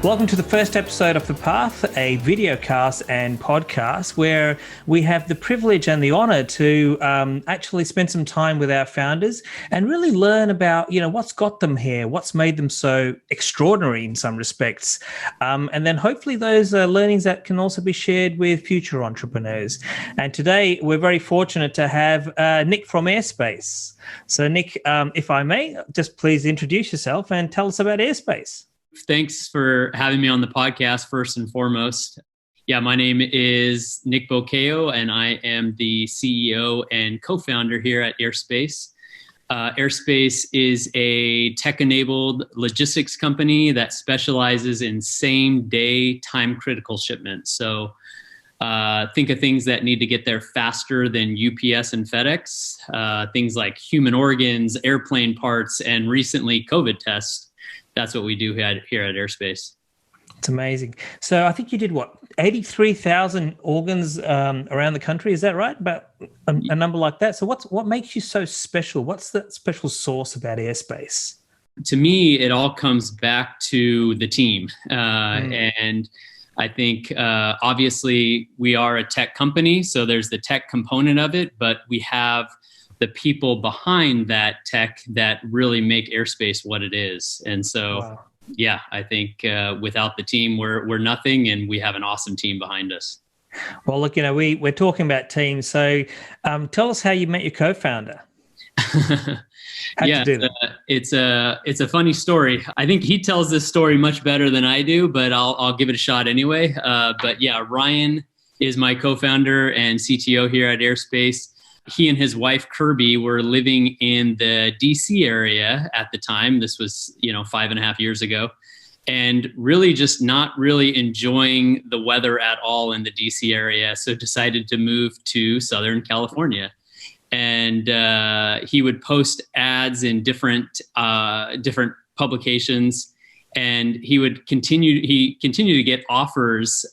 Welcome to the first episode of The Path, a videocast and podcast where we have the privilege and the honor to actually spend some time with our founders and really learn about, what's got them here, what's made them so extraordinary in some respects. And then hopefully those learnings that can also be shared with future entrepreneurs. And today we're very fortunate to have Nick from Airspace. So Nick, if I may, just please introduce yourself and tell us about Airspace. Thanks for having me on the podcast, first and foremost. Yeah, my name is Nick Bulcao, and I am the CEO and co-founder here at Airspace. Airspace is a tech-enabled logistics company that specializes in same-day time-critical shipments. So think of things that need to get there faster than UPS and FedEx, things like human organs, airplane parts, and recently COVID tests. That's what we do here at Airspace. It's amazing. So I think you did 83,000 organs around the country. Is that right? About a number like that. So what makes you so special? What's the special sauce about Airspace? To me, it all comes back to the team. And I think obviously we are a tech company, so there's the tech component of it, but we have the people behind that tech that really make Airspace what it is. And so, wow. Yeah, I think without the team, we're nothing, and we have an awesome team behind us. Well, look, we're talking about teams. So tell us how you met your co-founder. Yeah, it's a funny story. I think he tells this story much better than I do, but I'll give it a shot anyway. But yeah, Ryan is my co-founder and CTO here at Airspace. He and his wife, Kirby, were living in the DC area at the time. This was, 5.5 years ago, and really just not really enjoying the weather at all in the DC area. So decided to move to Southern California. And he would post ads in different publications, and he continued to get offers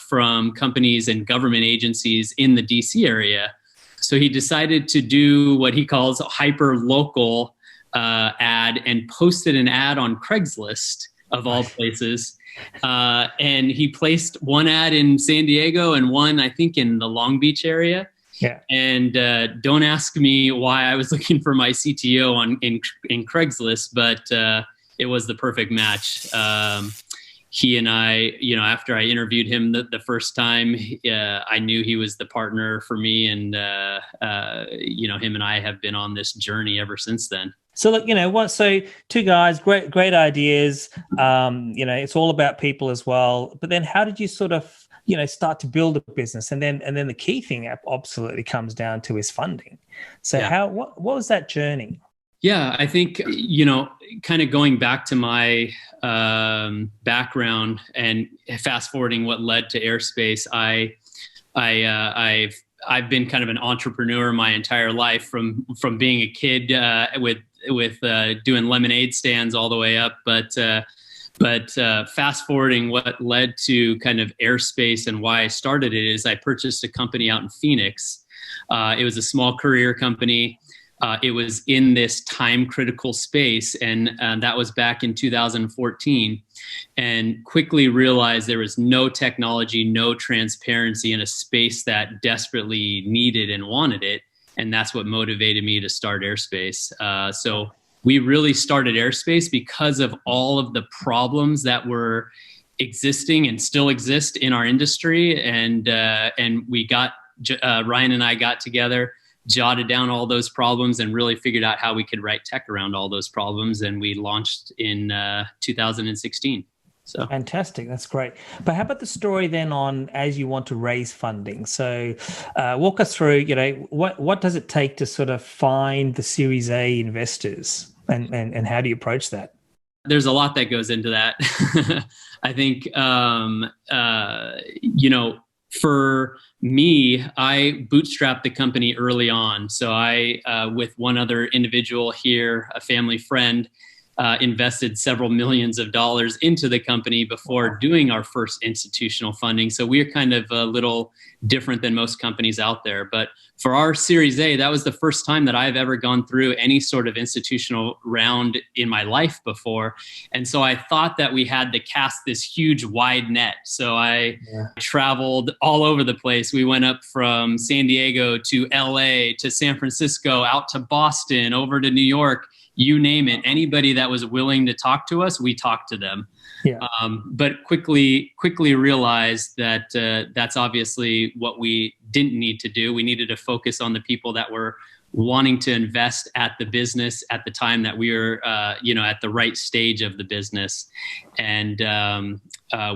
from companies and government agencies in the DC area. So he decided to do what he calls a hyper-local ad and posted an ad on Craigslist, of all places. And he placed one ad in San Diego and one, I think, in the Long Beach area. Yeah. And don't ask me why I was looking for my CTO in Craigslist, but it was the perfect match. He and I, after I interviewed him the first time, I knew he was the partner for me, and him and I have been on this journey ever since then. So look, so two guys, great ideas. It's all about people as well. But then, how did you sort of, start to build a business? And then the key thing absolutely comes down to is funding. So yeah. What was that journey? Yeah, I think, kind of going back to my background and fast forwarding what led to Airspace, I've been kind of an entrepreneur my entire life from being a kid with doing lemonade stands all the way up. But fast forwarding what led to kind of Airspace and why I started it is I purchased a company out in Phoenix. It was a small courier company. It was in this time-critical space, and that was back in 2014, and quickly realized there was no technology, no transparency in a space that desperately needed and wanted it, and that's what motivated me to start Airspace. So we really started Airspace because of all of the problems that were existing and still exist in our industry, and we got Ryan and I got together, jotted down all those problems, and really figured out how we could write tech around all those problems. And we launched in 2016. So fantastic. That's great. But how about the story then on as you want to raise funding? So walk us through, what does it take to sort of find the Series A investors, and how do you approach that? There's a lot that goes into that. I think, for me, I bootstrapped the company early on. So I, with one other individual here, a family friend, invested several millions of dollars into the company before doing our first institutional funding. So we're kind of a little different than most companies out there. But for our Series A, that was the first time that I've ever gone through any sort of institutional round in my life before. And so I thought that we had to cast this huge wide net. So I traveled all over the place. We went up from San Diego to LA to San Francisco, out to Boston, over to New York, you name it. Anybody that was willing to talk to us, we talked to them. Yeah. But quickly realized that that's obviously what we didn't need to do. We needed to focus on the people that were wanting to invest at the business at the time that we were, at the right stage of the business. And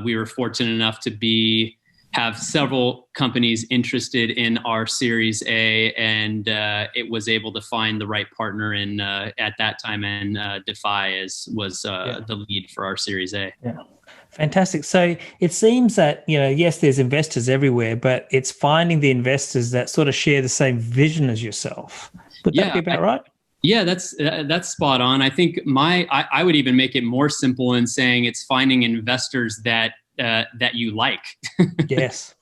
we were fortunate enough to have several companies interested in our Series A, and it was able to find the right partner in at that time, and Defy was the lead for our Series A. Yeah. Fantastic. So it seems that, yes, there's investors everywhere, but it's finding the investors that sort of share the same vision as yourself. Would that be about right? Yeah, that's spot on. I think I would even make it more simple in saying it's finding investors that you like. Yes.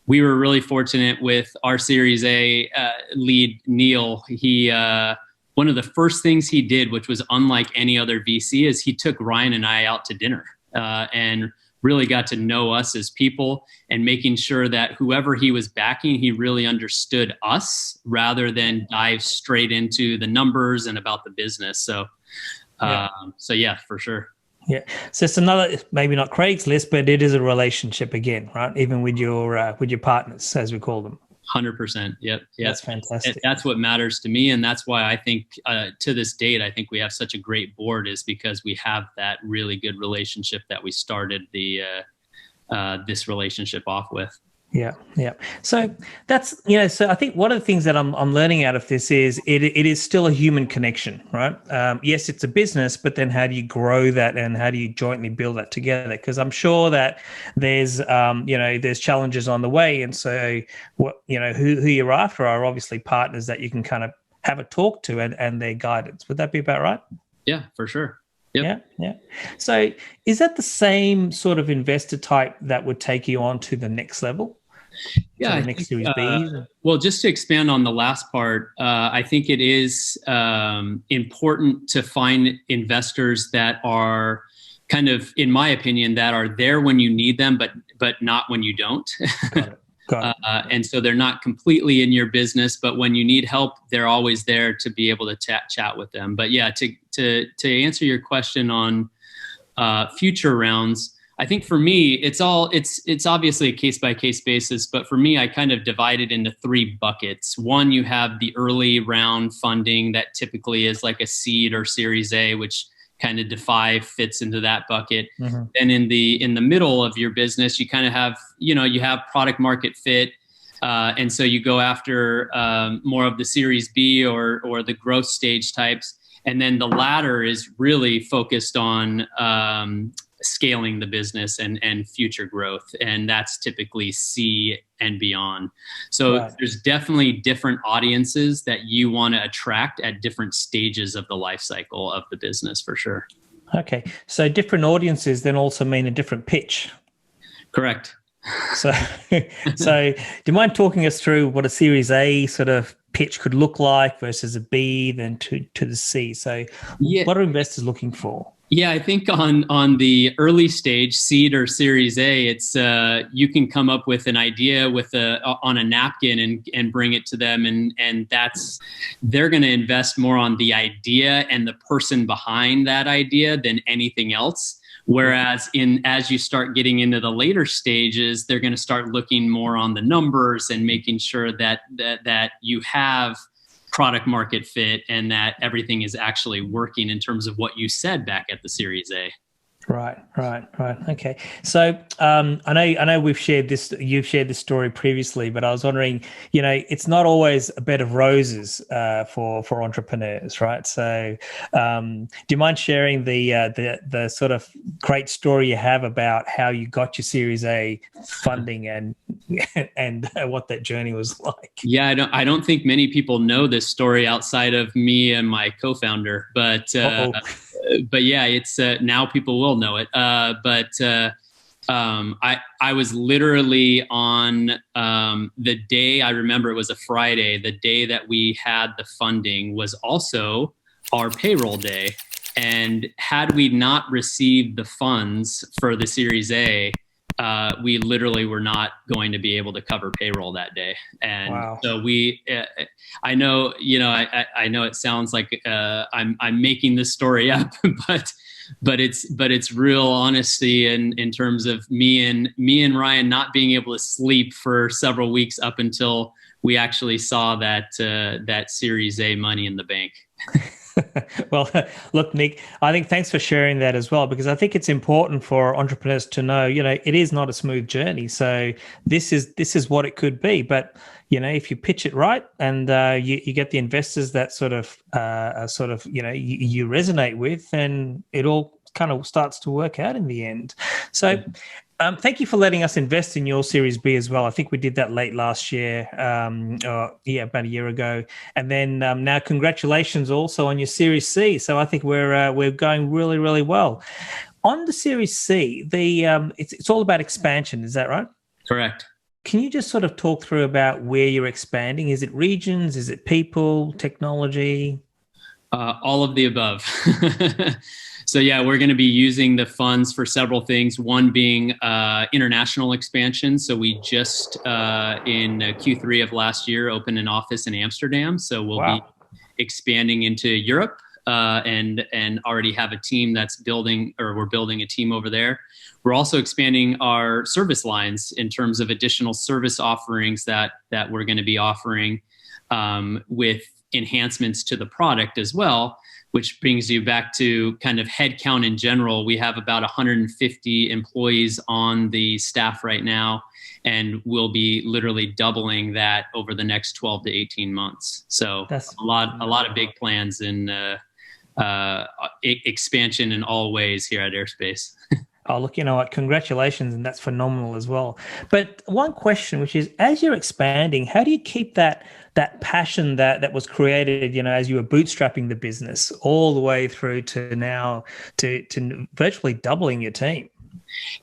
We were really fortunate with our Series A lead, Neil. He one of the first things he did, which was unlike any other VC, is he took Ryan and I out to dinner and really got to know us as people, and making sure that whoever he was backing, he really understood us rather than dive straight into the numbers and about the business. So yeah, for sure. Yeah. So it's another, maybe not Craigslist, but it is a relationship again, right? Even with your partners, as we call them. 100%. Yep. That's fantastic. That's what matters to me. And that's why I think to this date, I think we have such a great board, is because we have that really good relationship that we started this relationship off with. Yeah, yeah. So that's, so I think one of the things that I'm learning out of this is it is still a human connection, right? Yes, it's a business, but then how do you grow that, and how do you jointly build that together? Because I'm sure that there's, there's challenges on the way. And so what, who you're after are obviously partners that you can kind of have a talk to and their guidance. Would that be about right? Yeah, for sure. Yep. Yeah. So is that the same sort of investor type that would take you on to the next level? Yeah, the next Series B. Well, just to expand on the last part, I think it is important to find investors that are kind of, in my opinion, that are there when you need them, but not when you don't. Got it. And so they're not completely in your business, but when you need help, they're always there to be able to chat with them. But yeah, to answer your question on future rounds, I think for me, it's obviously a case-by-case basis, but for me, I kind of divide it into three buckets. One, you have the early round funding that typically is like a seed or Series A, which kind of Defy fits into that bucket. Mm-hmm. And in the middle of your business, you kind of have, you have product market fit. And so you go after more of the Series B or the growth stage types. And then the latter is really focused on scaling the business and future growth. And that's typically C and beyond. So right. There's definitely different audiences that you want to attract at different stages of the life cycle of the business, for sure. Okay. So different audiences then also mean a different pitch. Correct. So do you mind talking us through what a Series A sort of pitch could look like versus a B, then to the C? So what are investors looking for? Yeah, I think on the early stage, seed or Series A, it's you can come up with an idea on a napkin and bring it to them, and they're going to invest more on the idea and the person behind that idea than anything else. Whereas as you start getting into the later stages, they're going to start looking more on the numbers and making sure that you have product market fit and that everything is actually working in terms of what you said back at the Series A. Right. Okay. So I know you've shared this story previously, but I was wondering, it's not always a bed of roses for entrepreneurs, right? So do you mind sharing the sort of great story you have about how you got your Series A funding and what that journey was like? Yeah, I don't think many people know this story outside of me and my co-founder, but yeah, it's now people will know it. But I was literally on the day, I remember it was a Friday, the day that we had the funding was also our payroll day. And had we not received the funds for the Series A, we literally were not going to be able to cover payroll that day. And Wow. so I know, I know it sounds like I'm making this story up, but it's real honesty in terms of me and Ryan not being able to sleep for several weeks up until we actually saw that Series A money in the bank. Well, look, Nick, I think thanks for sharing that as well, because I think it's important for entrepreneurs to know, it is not a smooth journey. So this is what it could be. But, if you pitch it right and you get the investors that you resonate with, then it all kind of starts to work out in the end. So thank you for letting us invest in your Series B as well. I think we did that late last year, about a year ago. And then now congratulations also on your Series C. So I think we're going really, really well. On the Series C, it's all about expansion. Is that right? Correct. Can you just sort of talk through about where you're expanding? Is it regions? Is it people, technology? All of the above. So yeah, we're going to be using the funds for several things. One being international expansion. So we just in Q3 of last year opened an office in Amsterdam. So we'll be expanding into Europe and already have a team that's building, or we're building a team over there. We're also expanding our service lines in terms of additional service offerings that we're going to be offering with enhancements to the product as well, which brings you back to kind of headcount in general. We have about 150 employees on the staff right now, and we'll be literally doubling that over the next 12 to 18 months. So that's a lot of big plans in expansion in all ways here at Airspace. Oh, look, you know what? Congratulations, and that's phenomenal as well. But one question, which is, as you're expanding, how do you keep that passion that was created, as you were bootstrapping the business, all the way through to now to virtually doubling your team?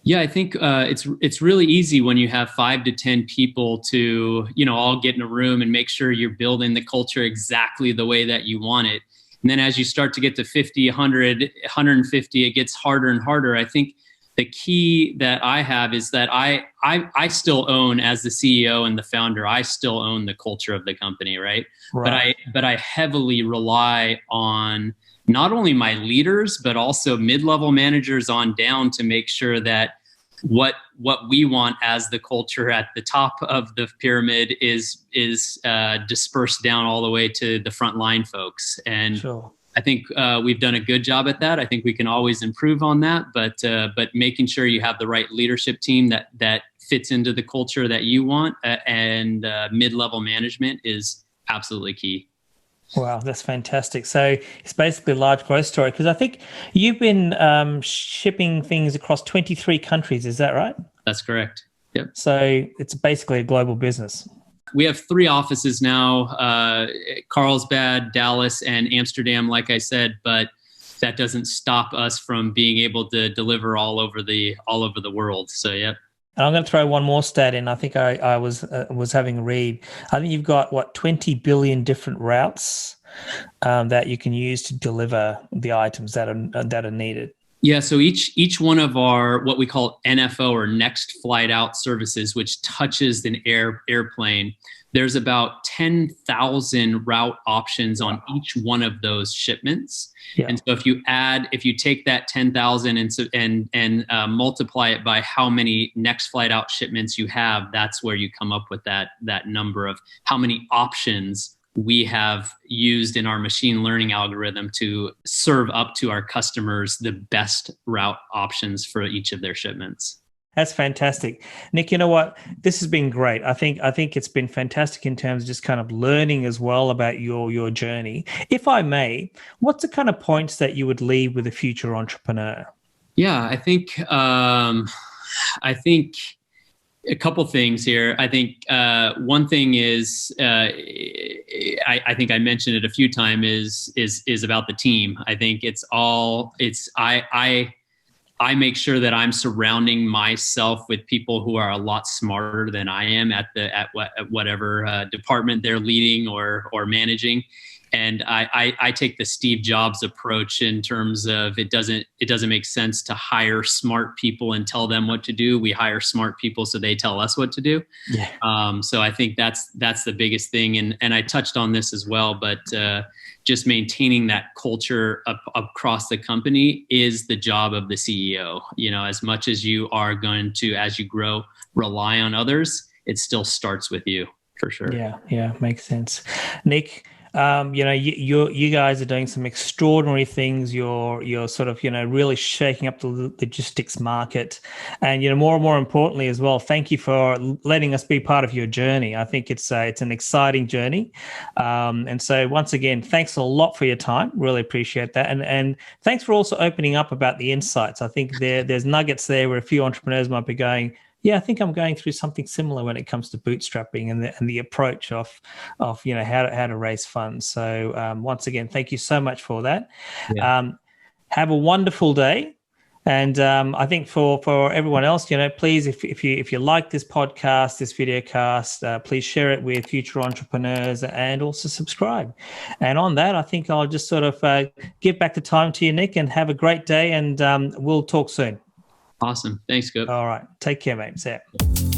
Yeah, I think it's really easy when you have 5 to 10 people to all get in a room and make sure you're building the culture exactly the way that you want it. And then as you start to get to 50, 100, 150, it gets harder and harder. I think the key that I have is that I still own, as the CEO and the founder, I still own the culture of the company, right? But I heavily rely on not only my leaders, but also mid-level managers on down to make sure that what we want as the culture at the top of the pyramid is dispersed down all the way to the frontline folks. And sure. I think we've done a good job at that. I think we can always improve on that, but making sure you have the right leadership team that fits into the culture that you want, and mid-level management is absolutely key. Wow, that's fantastic. So it's basically a large growth story, because I think you've been shipping things across 23 countries. Is that right? That's correct. Yep. So it's basically a global business. We have 3 offices now, Carlsbad, Dallas, and Amsterdam, like I said, but that doesn't stop us from being able to deliver all over the world. So, yeah. And I'm going to throw one more stat in. I think I was having a read. I think you've got 20 billion different routes that you can use to deliver the items that are needed. Yeah, so each one of our what we call NFO, or next flight out services, which touches an airplane, there's about 10,000 route options on each one of those shipments. Yeah. And so if you take that 10,000 and multiply it by how many next flight out shipments you have, that's where you come up with that number of how many options we have used in our machine learning algorithm to serve up to our customers the best route options for each of their shipments. That's fantastic. Nick, you know what? This has been great. I think it's been fantastic in terms of just kind of learning as well about your journey. If I may, what's the kind of points that you would leave with a future entrepreneur? Yeah, I think a couple things here. I think one thing is I think I mentioned it a few times is about the team. I think I make sure that I'm surrounding myself with people who are a lot smarter than I am at whatever department they're leading or managing. And I take the Steve Jobs approach in terms of it doesn't make sense to hire smart people and tell them what to do. We hire smart people so they tell us what to do. Yeah. So I think that's the biggest thing. And I touched on this as well, but just maintaining that culture across the company is the job of the CEO. As much as you are going to, as you grow, rely on others, it still starts with you, for sure. Yeah, makes sense. Nick, you guys are doing some extraordinary things. You're sort of, really shaking up the logistics market, and more and more importantly as well, thank you for letting us be part of your journey. I think it's an exciting journey, and so once again, thanks a lot for your time. Really appreciate that, and thanks for also opening up about the insights. I think there's nuggets there where a few entrepreneurs might be going, yeah, I think I'm going through something similar when it comes to bootstrapping and the approach of how to raise funds. So once again, thank you so much for that. Yeah. Have a wonderful day, and I think for everyone else, please, if you like this podcast, this videocast, please share it with future entrepreneurs and also subscribe. And on that, I think I'll just sort of give back the time to you, Nick, and have a great day, and we'll talk soon. Awesome. Thanks, Gup. All right. Take care, mate. See ya.